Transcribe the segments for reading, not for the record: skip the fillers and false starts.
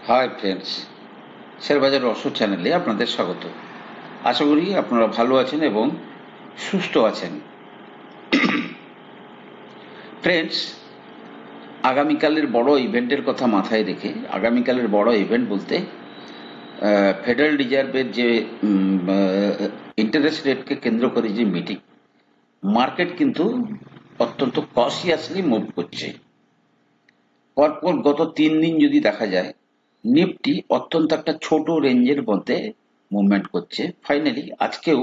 Hi friends, শেয়ারবাজার রহস্য চ্যানেলে আপনাদের স্বাগত। আশা করি আপনারা ভালো আছেন এবং সুস্থ আছেন। ফ্রেন্ডস, আগামীকালের বড় ইভেন্টের কথা মাথায় রেখে, আগামীকালের বড় ইভেন্ট বলতে ফেডারেল রিজার্ভের যে ইন্টারেস্ট রেটকে কেন্দ্র করে যে মিটিং, মার্কেট কিন্তু অত্যন্ত কশিয়াসলি মুভ করছে। পরপর গত 3 দিন যদি দেখা যায়, নিফটি অত্যন্ত একটা ছোট রেঞ্জের মধ্যে মুভমেন্ট করছে। ফাইনালি আজকেও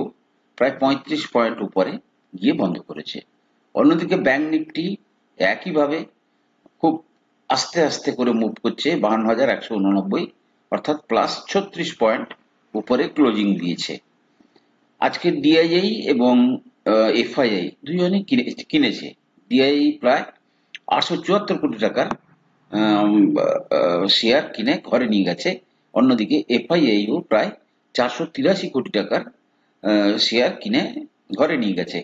প্রায় 35 পয়েন্ট উপরে গিয়ে বন্ধ করেছে। অন্যদিকে ব্যাংক নিফটি একইভাবে খুব আস্তে আস্তে করে মুভ করছে 52,189, অর্থাৎ প্লাস 36 পয়েন্ট উপরে ক্লোজিং দিয়েছে। আজকে ডিআইআই এবং এফআইআই দুজনেই কিনেছে। ডিআইআই প্রায় 874 কোটি টাকার শেয়ার কিনে ঘরে নিয়ে গেছে। অন্যদিকে এফআইআইও প্রায় 483 কোটি টাকার শেয়ার কিনে ঘরে নিয়ে গেছে।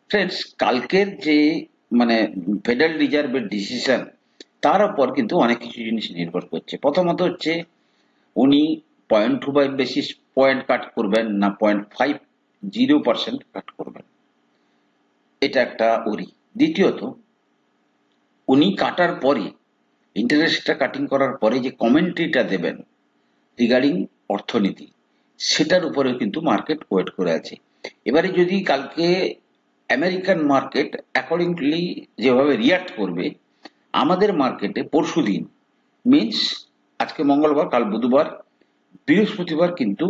ফ্রেন্ডস, কালকের যে মানে ফেডারেল রিজার্ভের ডিসিশন, তার উপর কিন্তু অনেক কিছু জিনিস নির্ভর করছে। প্রথমত হচ্ছে উনি 0.25 বেসিস পয়েন্ট কাট করবেন না 0.50% কাট করবেন, এটা একটা ওরি। দ্বিতীয়ত, উনি কাটার পরে ইন্টারেস্টটা কাটিং করার পরে যে কমেন্ট্রিটা দেবেন রিগার্ডিং অর্থনীতি, সেটার উপরে কিন্তু মার্কেট ওয়েট করে আছে। এবারে যদি কালকে আমেরিকান মার্কেট অ্যাকর্ডিংলি যেভাবে রিয়াক্ট করবে, আমাদের মার্কেটে পরশুদিন মিনস আজকে মঙ্গলবার, কাল বুধবার, বৃহস্পতিবার কিন্তু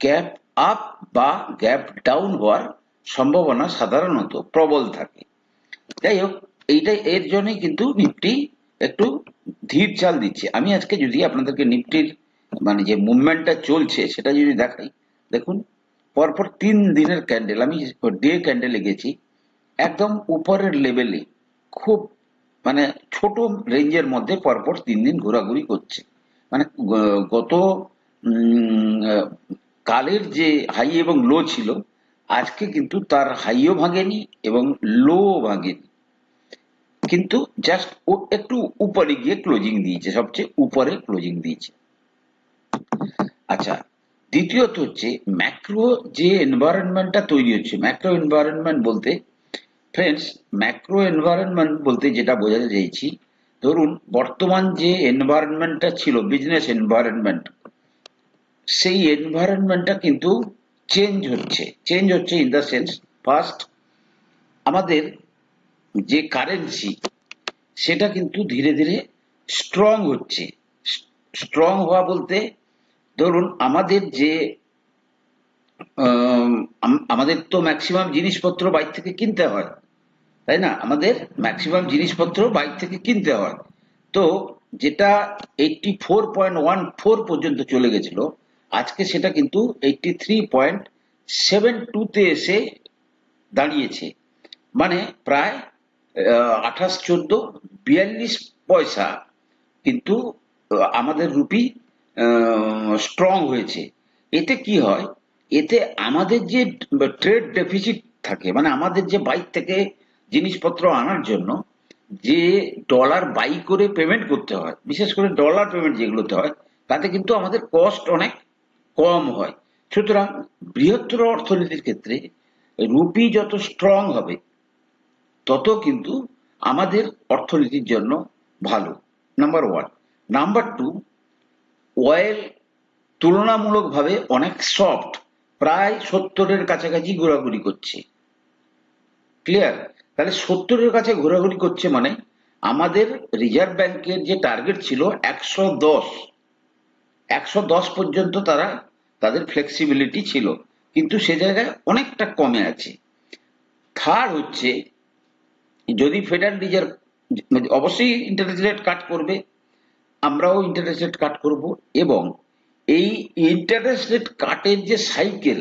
গ্যাপ আপ বা গ্যাপ ডাউন হওয়ার সম্ভাবনা সাধারণত প্রবল থাকে। যাই হোক, এইটাই এর জন্যই কিন্তু নিফটি একটু ধীর চাল দিচ্ছে। আমি আজকে যদি আপনাদেরকে নিফটির মানে যে মুভমেন্টটা চলছে সেটা যদি দেখাই, দেখুন পরপর 3 দিনের ক্যান্ডেল, আমি ডে ক্যান্ডেলে গেছি, একদম উপরের লেভেলে খুব মানে ছোট রেঞ্জের মধ্যে পরপর 3 দিন ঘোরাঘুরি করছে। মানে গত কালের যে হাই এবং লো ছিল, আজকে কিন্তু তার হাইও ভাঙেনি এবং লো ভাঙেনি, কিন্তু জাস্ট ও একটু উপরে গিয়ে ক্লোজিং দিয়েছে, সবচেয়ে উপরে ক্লোজিং দিয়েছে। আচ্ছা, দ্বিতীয়ত হচ্ছে ম্যাক্রো যে এনভায়রনমেন্টটা তৈরি হচ্ছে। ম্যাক্রো এনভায়রনমেন্ট বলতে ফ্রেন্ডস, ম্যাক্রো এনভায়রনমেন্ট বলতে যেটা বোঝাতে চাইছি, ধরুন বর্তমান যে এনভায়রনমেন্টটা ছিল বিজনেস এনভায়রনমেন্ট, সেই এনভায়রনমেন্টটা কিন্তু চেঞ্জ হচ্ছে ইন দ্য সেন্স, ফার্স্ট আমাদের যে কারেন্সি সেটা কিন্তু ধীরে ধীরে স্ট্রং হচ্ছে। স্ট্রং হওয়া বলতে ধরুন আমাদের যে আমাদের তো ম্যাক্সিমাম জিনিসপত্র বাইরে থেকে কিনতে হয়, তাই না? আমাদের ম্যাক্সিমাম জিনিসপত্র বাইরে থেকে কিনতে হয়। তো যেটা 84.14 পর্যন্ত চলে গেছিল, আজকে সেটা কিন্তু 83.72-তে এসে দাঁড়িয়েছে। মানে প্রায় 28, 14, 42 পয়সা কিন্তু আমাদের রুপি স্ট্রং হয়েছে। এতে কি হয়, এতে আমাদের যে ট্রেড ডেফিসিট থাকে, মানে আমাদের যে বাইরে থেকে জিনিসপত্র আনার জন্য যে ডলার বাই করে পেমেন্ট করতে হয়, বিশেষ করে ডলার পেমেন্ট যেগুলোতে হয়, তাতে কিন্তু আমাদের কস্ট অনেক কম হয়। সুতরাং বৃহত্তর অর্থনীতির ক্ষেত্রে রুপি যত স্ট্রং হবে তত কিন্তু আমাদের অর্থনীতির জন্য ভালো, number one. Number two, oil তুলনামূলকভাবে অনেক সফট, প্রায় 70-এর কাছাকাছি ঘোরাঘুরি করছে। ক্লিয়ার? তাহলে 70-এর কাছে ঘোরাঘুরি করছে মানে আমাদের রিজার্ভ ব্যাংকের যে টার্গেট ছিল 110 পর্যন্ত তারা তাদের ফ্লেক্সিবিলিটি ছিল, কিন্তু সে জায়গায় অনেকটা কমে আছে। থার্ড হচ্ছে, যদি ফেডারেল রিজার্ভ অবশ্যই ইন্টারেস্ট রেট কাট করবে, আমরাও ইন্টারেস্ট রেট কাট করব, এবং এই ইন্টারেস্ট রেট কাটের যে সাইকেল,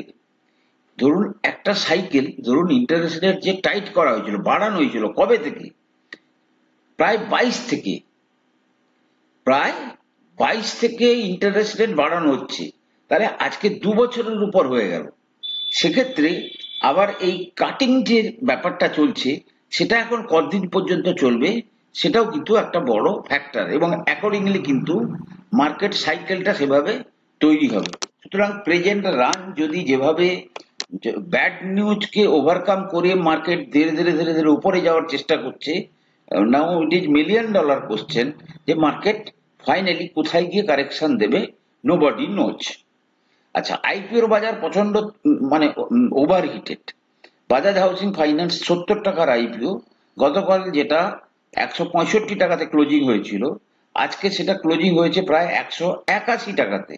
ধরুন একটা সাইকেল, ধরুন ইন্টারেস্ট রেট যে টাইট করা হয়েছিল, বাড়ানো হয়েছিল কবে থেকে, প্রায় 22 থেকে ইন্টারেস্ট রেট বাড়ানো হচ্ছে। তাহলে আজকে 2 বছরের উপর হয়ে গেল। সেক্ষেত্রে আবার এই কাটিং যে ব্যাপারটা চলছে, সেটা এখন কতদিন পর্যন্ত চলবে সেটাও কিন্তু একটা বড় ফ্যাক্টর, এবং অ্যাকর্ডিংলি কিন্তু মার্কেট সাইকেলটা সেভাবে তৈরি হবে। সুতরাং প্রেজেন্ট রান যদি যেভাবে ব্যাড নিউজকে ওভারকাম করে মার্কেট ধীরে ধীরে ধীরে ধীরে উপরে যাওয়ার চেষ্টা করছে, now it is million dollar question যে মার্কেট ফাইনালি কোথায় গিয়ে কারেকশন দেবে, নোবডি নোজ। আচ্ছা, আইপিওর বাজার প্রচন্ড মানে over heated. Bajaj housing finance 70 টাকার আইপিও, গতকাল যেটা 165 টাকাতে ক্লোজিং হয়েছিল, আজকে সেটা ক্লোজিং হয়েছে প্রায় 181 টাকাতে।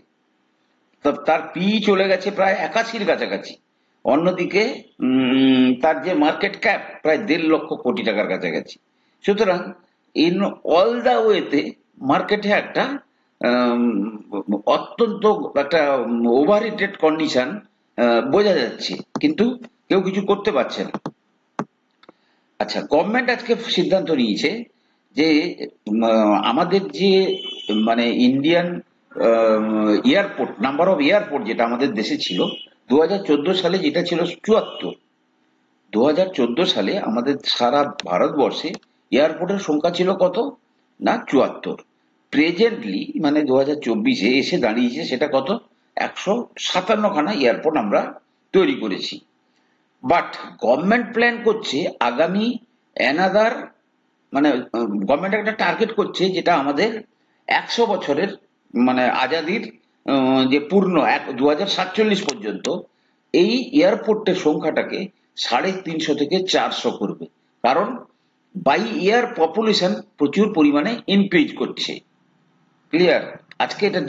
তার পি চলে গেছে প্রায় 81-র কাছাকাছি। অন্যদিকে তার যে মার্কেট ক্যাপ প্রায় 1.5 লক্ষ কোটি টাকার কাছাকাছি। সুতরাং ইন অল দা ওয়েতে মার্কেটে একটা অত্যন্ত একটা ওভার হিটেড কন্ডিশন বোঝা যাচ্ছে, কিন্তু কেউ কিছু করতে পারছে না। আচ্ছা, গভর্নমেন্ট আজকে সিদ্ধান্ত নিয়েছে যে আমাদের যে মানে Indian airport, number of airport যেটা আমাদের দেশে ছিল 2014 সালে, যেটা ছিল 74, 2014 সালে আমাদের সারা ভারতবর্ষে এয়ারপোর্টের সংখ্যা ছিল কত না 74। প্রেজেন্টলি মানে 2024-এ এসে দাঁড়িয়েছে সেটা কত, 157খানা এয়ারপোর্ট আমরা তৈরি করেছি। বাট গভর্নমেন্ট প্ল্যান করছে আগামী অ্যানাদার মানে গভর্নমেন্ট একটা টার্গেট করছে যেটা আমাদের 100 বছরের মানে আজাদির যে পূর্ণ 2047 পর্যন্ত এই এয়ারপোর্টের সংখ্যাটাকে 350 থেকে 400 করবে। কারণ বাই ইয়ার পপুলেশন প্রচুর পরিমাণে ইনক্রিজ করছে। ক্লিয়ার? আজকে এটা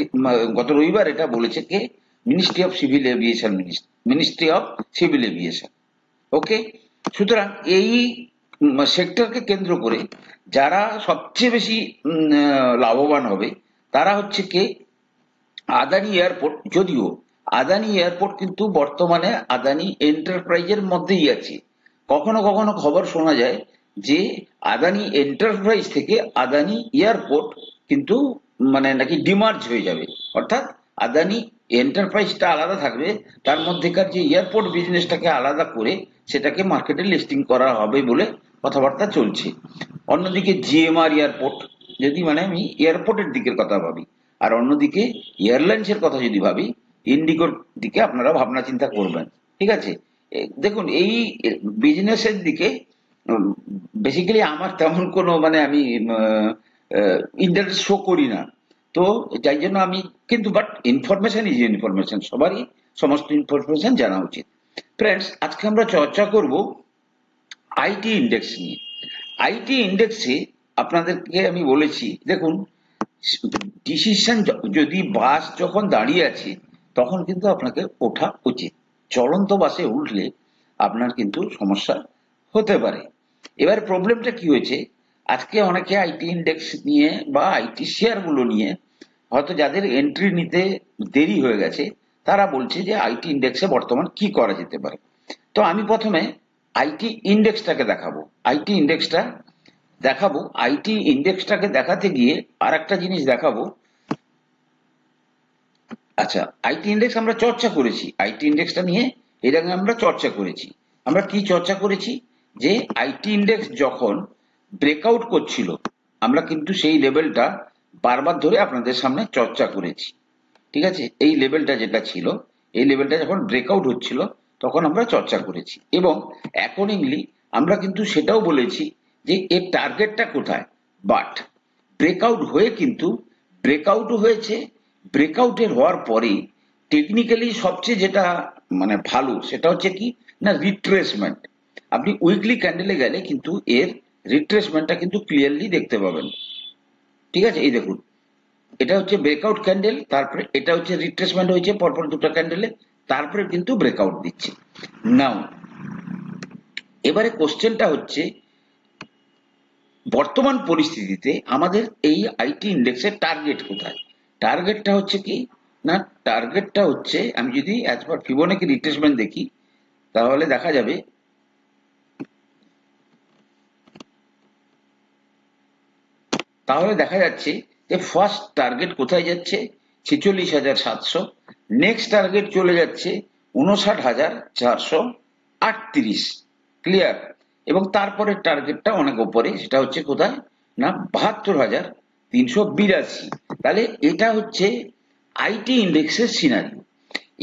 গত রবিবার এটা বলেছে কে, ministry of civil aviation, ministry of civil aviation. Okay, সুতরাং এই সেক্টরকে কেন্দ্র করে যারা সবচেয়ে বেশি লাভবান হবে তারা হচ্ছে কে, আদানি এয়ারপোর্ট। যদিও আদানি এয়ারপোর্ট কিন্তু বর্তমানে আদানি এন্টারপ্রাইজের মধ্যেই আছে। কখনো কখনো খবর শোনা যায় যে আদানি এন্টারপ্রাইজ থেকে আদানি এয়ারপোর্ট কিন্তু মানে নাকি ডিমার্জ হয়ে যাবে, অর্থাৎ আদানি এন্টারপ্রাইজটা আলাদা থাকবে, তার মধ্যেকার যে এয়ারপোর্ট বিজনেসটাকে আলাদা করে সেটাকে মার্কেটে লিস্টিং করা হবে বলে কথাবার্তা চলছে। অন্যদিকে জিএমআর এয়ারপোর্ট, যদি মানে আমি এয়ারপোর্টের দিকের কথা ভাবি, আর অন্যদিকে এয়ারলাইন্স এর কথা যদি ভাবি, ইন্ডিগোর দিকে আপনারা ভাবনা চিন্তা করবেন। ঠিক আছে, দেখুন এই বিজনেসের দিকে বেসিক্যালি আমার তেমন কোনো মানে আমি ইন্টারেস্ট শো করি না, তো যাই জন্য আমি কিন্তু বাট ইনফরমেশন ইজ ইনফরমেশন, সবারই সমস্ত ইনফরমেশন জানা উচিত। ফ্রেন্ডস, আজকে আমরা চর্চা করব আইটি ইন্ডেক্স নিয়ে। আইটি ইন্ডেক্সে আপনাদেরকে আমি বলেছি, দেখুন ডিসিশন যদি বাস যখন দাঁড়িয়ে আছে তখন কিন্তু আপনাকে ওঠা উচিত। চলন্ত বাসে উঠলে আপনার কিন্তু সমস্যা হতে পারে। এবার প্রবলেমটা কি হয়েছে, আজকে অনেকে আইটি ইন্ডেক্স নিয়ে বা আইটি শেয়ার গুলো নিয়ে হয়তো যাদের এন্ট্রি নিতে দেরি হয়ে গেছে তারা বলছে যে আইটি ইন্ডেক্সে বর্তমান কি করা যেতে পারে। তো আমি প্রথমে আইটি ইন্ডেক্সটাকে দেখাবো। আইটি ইন্ডেক্সটাকে দেখাতে গিয়ে আর একটা জিনিস দেখাবো। আচ্ছা, আইটি ইন্ডেক্স আমরা চর্চা করেছি, আইটি ইন্ডেক্সটা নিয়ে এর আগে আমরা চর্চা করেছি। আমরা কি চর্চা করেছি, যে আইটি ইন্ডেক্স যখন ব্রেকআউট করছিল আমরা কিন্তু সেই লেভেলটা বারবার ধরে আপনাদের সামনে চর্চা করেছি। ঠিক আছে, এই লেভেলটা যেটা ছিল, এই লেভেলটা যখন ব্রেকআউট হচ্ছিল তখন আমরা চর্চা করেছি, এবং অ্যাকর্ডিংলি আমরা কিন্তু সেটাও বলেছি যে এর টার্গেটটা কোথায়। বাট ব্রেকআউট হয়ে কিন্তু ব্রেকআউটও হয়েছে, ব্রেকআউটের হওয়ার পরে টেকনিক্যালি সবচেয়ে যেটা মানে ভালো সেটা হচ্ছে কি না রিট্রেসমেন্ট। আপনি উইকলি ক্যান্ডেলে গেলে কিন্তু এর রিট্রেসমেন্টটা কিন্তু ক্লিয়ারলি দেখতে পাবেন। ঠিক আছে, এই দেখুন এটা হচ্ছে ব্রেকআউট ক্যান্ডেল, তারপরে এটা হচ্ছে রিট্রেসমেন্ট হয়েছে পরপর দুটো ক্যান্ডেলে, তারপরে কিন্তু ব্রেকআউট দিচ্ছে। নাও এবারে কোশ্চেনটা হচ্ছে বর্তমান পরিস্থিতিতে আমাদের এই আইটি ইন্ডেক্সের টার্গেট কোথায়। টার্গেটটা হচ্ছে কি না, টার্গেটটা হচ্ছে আমি যদি অ্যাজ পার ফিবোনাকি রিট্রেসমেন্ট দেখি তাহলে দেখা যাবে যাচ্ছে যে ফার্স্ট টার্গেট কোথায় যাচ্ছে 46,700, নেক্সট টার্গেট চলে যাচ্ছে 59,438। ক্লিয়ার? এবং তারপরে টার্গেটটা অনেক উপরে, সেটা হচ্ছে কোথায় না 72,000 382। তাহলে এটা হচ্ছে আইটি ইন্ডেক্সের সিনারি।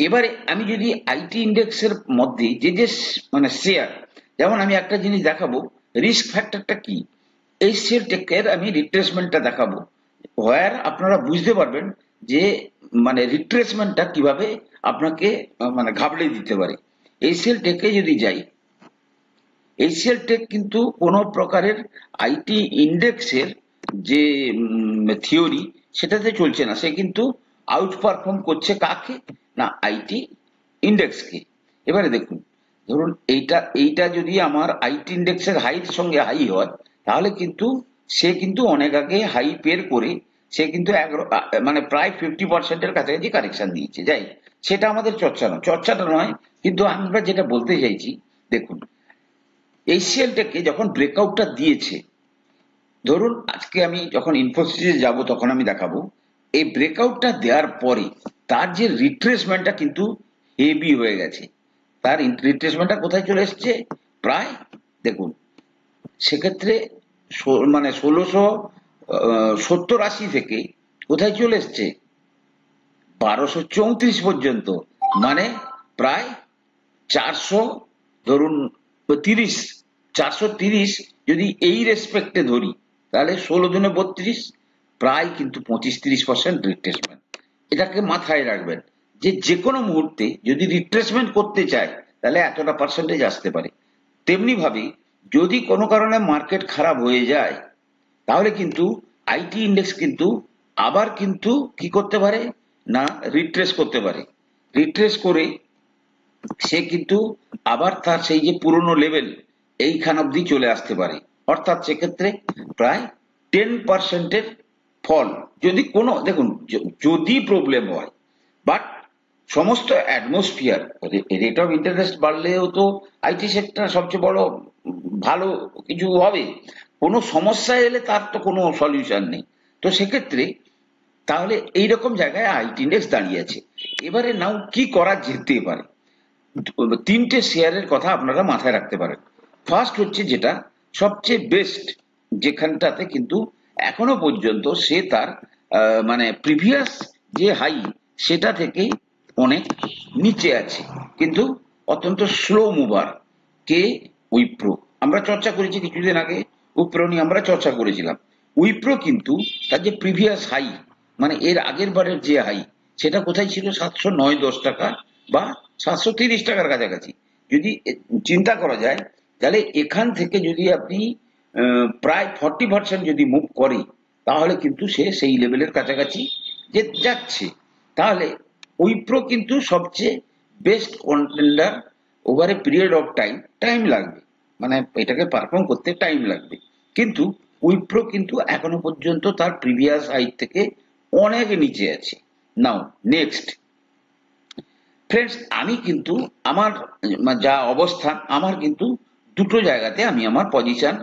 এবারে আমি যদি আইটি ইন্ডেক্সের মধ্যে যে যে মানে শেয়ার, যেমন আমি একটা জিনিস দেখাবো, রিস্ক ফ্যাক্টরটা কি, এইচসিএল টেকের আমি রিট্রেসমেন্টটা দেখাবো, হোয়ার আপনারা বুঝতে পারবেন যে মানে রিট্রেসমেন্টটা কিভাবে আপনাকে মানে ঘাবড়ে দিতে পারে। এইচসিএল টেকে যদি যাই, এইচসিএল টেক কিন্তু কোনো প্রকারের আইটি ইন্ডেক্সের যে থিওরি সেটাতে চলছে না, সে কিন্তু আউট পারফর্ম করছে কাকে, না আইটি ইন্ডেক্সকে। এবারে দেখুন, ধরুন এইটা এইটা যদি আমার আইটি ইন্ডেক্সের হাইর সঙ্গে হাই হয়, তাহলে কিন্তু সে কিন্তু অনেক আগে হাই পের করে সে কিন্তু মানে প্রায় 50%-এর কাছাকাছি কারেকশন দিয়েছে। যাই, সেটা আমাদের চর্চাটা নয়, কিন্তু আমরা যেটা বলতে চাইছি, দেখুন এইচসিএল টেকে যখন ব্রেকআউটটা দিয়েছে, ধরুন আজকে আমি যখন ইনফোসিসে যাব তখন আমি দেখাবো, এই ব্রেকআউটটা দেওয়ার পরে তার যে রিট্রেসমেন্টটা কিন্তু হেভি হয়ে গেছে। তার রিট্রেসমেন্টটা কোথায় চলে এসছে, প্রায় দেখুন সেক্ষেত্রে মানে 1670-80 থেকে কোথায় চলে এসছে 1234 পর্যন্ত, মানে প্রায় 400, ধরুন 30, 430 যদি এই রেসপেক্টে ধরি, তাহলে 16 দুনে 32, প্রায় কিন্তু 25-30% রিট্রেসমেন্ট। এটাকে মাথায় রাখবেন যে যে কোনো মুহূর্তে যদি রিট্রেসমেন্ট করতে চায় তাহলে এতটা পার্সেন্টেজ আসতে পারে। তেমনি ভাবে যদি কোনো কারণে মার্কেট খারাপ হয়ে যায়, তাহলে কিন্তু আইটি ইন্ডেক্স কিন্তু আবার কিন্তু কি করতে পারে, না রিট্রেস করতে পারে। রিট্রেস করে সে কিন্তু আবার তার সেই যে পুরনো লেভেল এইখান অব্দি চলে আসতে পারে। অর্থাৎ সেক্ষেত্রে প্রায় 10%-এর ফল যদি কোনো, দেখুন যদি প্রবলেম হয়, বাট সমস্ত অ্যাটমসফিয়ার, রেট অফ ইন্টারেস্ট বাড়লেও তো আইটি সেক্টর সবচেয়ে বড় ভালো কিছু হবে, কোনো সমস্যা এলে তার তো কোনো সলিউশন নেই। তো সেক্ষেত্রে তাহলে এইরকম জায়গায় আইটি ইন্ডেক্স দাঁড়িয়ে আছে। এবারে নাও কি করা যেতে পারে, তিনটে শেয়ারের কথা আপনারা মাথায় রাখতে পারেন। ফার্স্ট হচ্ছে যেটা সবচেয়ে বেস্ট, যেখানটাতে কিন্তু এখনো পর্যন্ত সে তার মানে প্রিভিয়াস যে হাই সেটা থেকে অনেক নিচে আছে, কিন্তু অত্যন্ত স্লো মুভার, কে, উইপ্রো। আমরা চর্চা করেছি কিছুদিন আগে, উইপ্রো নিয়ে আমরা চর্চা করেছিলাম। উইপ্রো কিন্তু তার যে প্রিভিয়াস হাই, মানে এর আগের বারের যে হাই, সেটা কোথায় ছিল, 709-10 টাকা বা 730 টাকার কাছাকাছি। যদি চিন্তা করা যায়, তাহলে এখান থেকে যদি আপনি প্রায় 40% যদি মুভ করে, তাহলে কিন্তু সে সেই লেভেলের কাছাকাছি যে যাচ্ছে। তাহলে উইপ্রো কিন্তু সবচেয়ে best contender over a period of time লাগবে, মানে এটাকে পারফর্ম করতে টাইম লাগবে, কিন্তু উইপ্রো কিন্তু এখনো পর্যন্ত তার প্রিভিয়াস হাইট থেকে অনেক নিচে আছে। নাও নেক্সট ফ্রেন্ডস, আমি কিন্তু আমার যা অবস্থান, আমার কিন্তু দুটো জায়গাতে আমি আমার পজিশন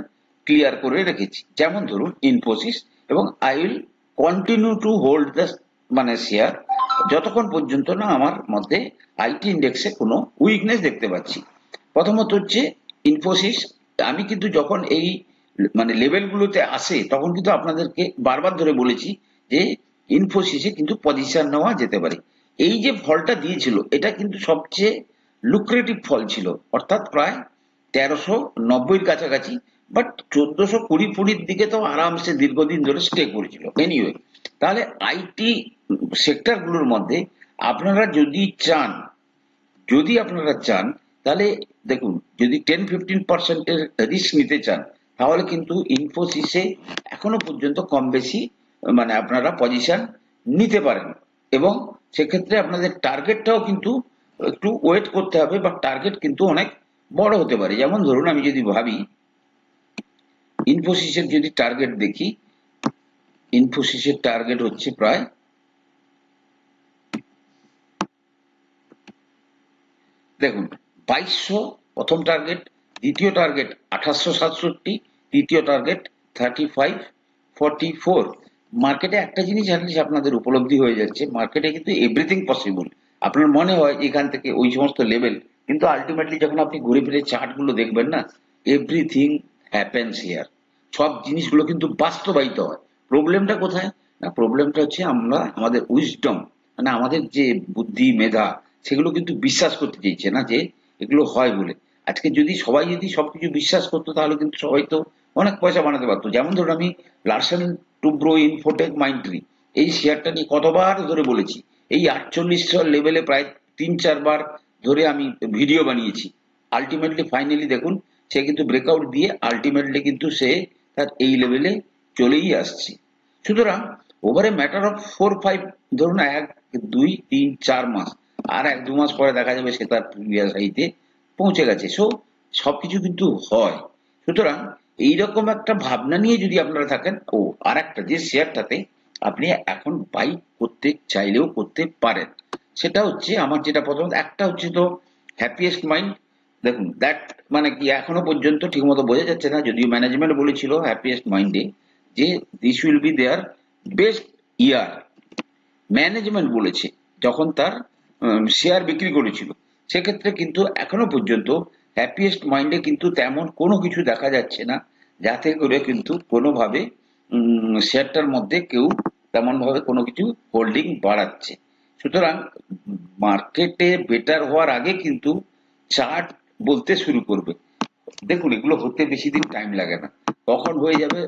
ক্লিয়ার করে রেখেছি। যেমন ধরুন ইনফোসিস, এবং I will continue to hold the মানে শেয়ার যতক্ষণ পর্যন্ত না আমার মধ্যে আইটি ইন্ডেক্সে কোনো উইকনেস দেখতে পাচ্ছি। প্রথমত হচ্ছে ইনফোসিস, আমি কিন্তু যখন এই মানে লেভেলগুলোতে আসে তখন কিন্তু আপনাদেরকে বারবার ধরে বলেছি যে ইনফোসিসে কিন্তু পজিশন নেওয়া যেতে পারে। এই যে ফলটা দিয়েছিল এটা কিন্তু সবচেয়ে লুক্রেটিভ ফল ছিল, অর্থাৎ প্রায় 1390-র কাছাকাছি, বাট 1420-20-র দিকে তো আরামসে দীর্ঘদিন ধরে স্টে করেছিল। এনিওয়ে, তাহলে আইটি সেক্টরগুলোর মধ্যে আপনারা যদি আপনারা চান, তাহলে দেখুন যদি 10-15%-এর রিস্ক নিতে চান, তাহলে কিন্তু ইনফোসিসে এখনো পর্যন্ত কম বেশি মানে আপনারা পজিশন নিতে পারেন, এবং সেক্ষেত্রে আপনাদের টার্গেটটাও কিন্তু একটু ওয়েট করতে হবে, বা টার্গেট কিন্তু অনেক বড় হতে পারে। যেমন ধরুন আমি যদি ভাবি ইনফোসিসের যদি টার্গেট দেখি, ইনফোসিসের টার্গেট হচ্ছে প্রায় দেখুন 2200 প্রথম টার্গেট, দ্বিতীয় টার্গেট 2867, তৃতীয় টার্গেট 3544। মার্কেটে একটা জিনিস অ্যাটলিস্ট আপনাদের উপলব্ধি হয়ে যাচ্ছে, মার্কেটে কিন্তু এভরিথিং পসিবল। আপনার মনে হয় এখান থেকে ওই সমস্ত লেভেল, কিন্তু আলটিমেটলি যখন আপনি ঘুরে ফিরে চার্ট গুলো দেখবেন না, এভরিথিং হ্যাপেন্স হিয়ার, সব জিনিসগুলো কিন্তু বাস্তবায়িত হয়। প্রবলেমটা কোথায়? না, প্রবলেমটা হচ্ছে আমরা আমাদের উইজডম, মানে আমাদের যে বুদ্ধি মেধা, সেগুলো কিন্তু বিশ্বাস করতে চাইছে না যে এগুলো হয় বলে। আজকে যদি সবাই যদি সবকিছু বিশ্বাস করতো তাহলে কিন্তু সবাই তো অনেক পয়সা বানাতে পারতো। যেমন ধরুন আমি লার্সেন টুব্রো ইনফোটেক মাইন্ডট্রি এই শেয়ারটা নিয়ে কতবার ধরে বলেছি। এই 4800 লেভেলে প্রায় 3-4 বার ধরে আমি ভিডিও বানিয়েছি। আলটিমেটলি ফাইনালি দেখুন সে কিন্তু ব্রেকআউট দিয়ে আলটিমেটলি কিন্তু সে তার এই লেভেলে চলেই আসছে। সুতরাং ওভার এ ম্যাটার অফ 4-5, ধরুন 1-2-3-4 মাস, আর 1-2 মাস পরে দেখা যাবে সে তার প্রিভিয়াস হাইতে পৌঁছে গেছে। সো সবকিছু কিন্তু হয়। সুতরাং এইরকম একটা ভাবনা নিয়ে যদি আপনারা থাকেন, ও আর একটা যে শেয়ারটাতে আপনি এখন বাই করতে চাইলেও করতে পারেন, সেটা হচ্ছে আমার যেটা প্রথমত একটা হচ্ছে তো হ্যাপিয়েস্ট মাইন্ড। দেখুন দ্যাট মানে কি এখনো পর্যন্ত ঠিকমতো বোঝা যাচ্ছে না, যদিও ম্যানেজমেন্ট বলেছিল হ্যাপিয়েস্ট মাইন্ডে যে this will be their best year. Management বলেছে যখন তার শেয়ার বিক্রি করেছিল। সেক্ষেত্রে কিন্তু এখনো পর্যন্ত হ্যাপিয়েস্ট মাইন্ডে কিন্তু তেমন কোনো কিছু দেখা যাচ্ছে না যাতে করে কিন্তু কোনোভাবে শেয়ারটার মধ্যে কেউ তেমন ভাবে কোনো কিছু হোল্ডিং বাড়াচ্ছে। সুতরাং মার্কেটে বেটার হওয়ার আগে কিন্তু চার্ট বলতে শুরু করবে। দেখুন এগুলো হতে বেশি দিন টাইম লাগে না, কখন হয়ে যাবে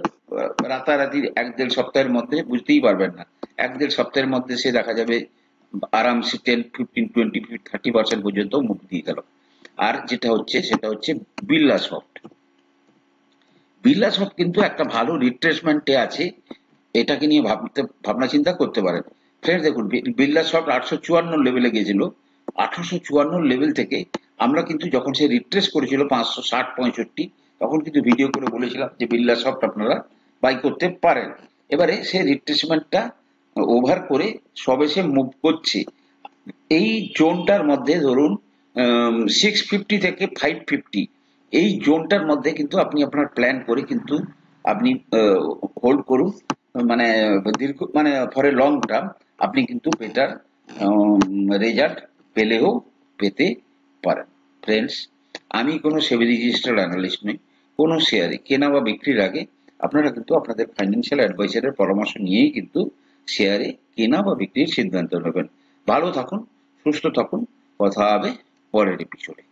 রাতারাতি 1-1.5 সপ্তাহের মধ্যে বুঝতেই পারবেন না। 1-1.5 সপ্তাহের মধ্যে সে দেখা যাবে আরামসে 10, 15, 20, 30% পর্যন্ত মুখ দিয়ে গেল। আর যেটা হচ্ছে সেটা হচ্ছে বিড়লা সফট। বিড়লা সফট কিন্তু একটা ভালো রিট্রেসমেন্টে আছে, এটাকে নিয়ে ভাবনা চিন্তা করতে পারেন। ফ্রেন্ডস দেখুন বিড়লা সফট 854 লেভেলে গেছিল। 854 লেভেল থেকে আমরা কিন্তু যখন সে রিট্রেস করেছিল 560-65, তখন কিন্তু ভিডিও করে বলেছিলাম যে বিড়লা সফট আপনারা বাই করতে পারেন। এবারে সে রিট্রেসমেন্টটা ওভার করে সবে সে মুভ করছে এই জোনটার মধ্যে, ধরুন 650 থেকে 550, এই জোনটার মধ্যে কিন্তু আপনি আপনার প্ল্যান করে কিন্তু আপনি হোল্ড করুন, মানে দীর্ঘ মানে ফর এ লং টার্ম আপনি কিন্তু বেটার রেজাল্ট পেলেও পেতে পারেন। ফ্রেন্ডস, আমি কোনো সেবি রেজিস্টার্ড অ্যানালিস্ট নই। কোনো শেয়ারে কেনা বা বিক্রির আগে আপনারা কিন্তু আপনাদের ফাইন্যান্সিয়াল অ্যাডভাইজারের পরামর্শ নিয়েই কিন্তু শেয়ারে কেনা বা বিক্রির সিদ্ধান্ত নেবেন। ভালো থাকুন, সুস্থ থাকুন, কথা হবে পরের এপিসোডে।